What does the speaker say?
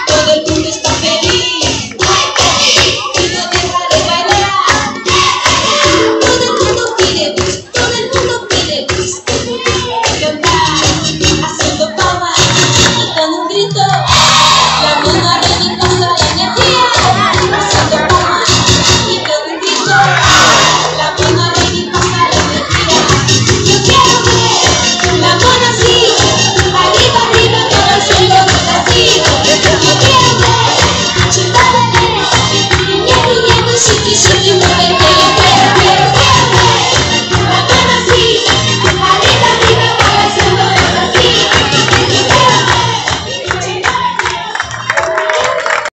Todo el mundo está feliz y no deja de bailar. Todo el mundo pide bus, todo el mundo pide bus. Todo el mundo quiere cantar, haciendo palmas y con un grito. La mano arriba y pasa la energía, haciendo palmas y con un grito. La mano arriba y pasa la energía. Yo quiero ver la mano así, arriba, arriba, todo el cielo así. Yo quiero ver, chupar bebés, riñendo, riñendo, chiqui, chiqui.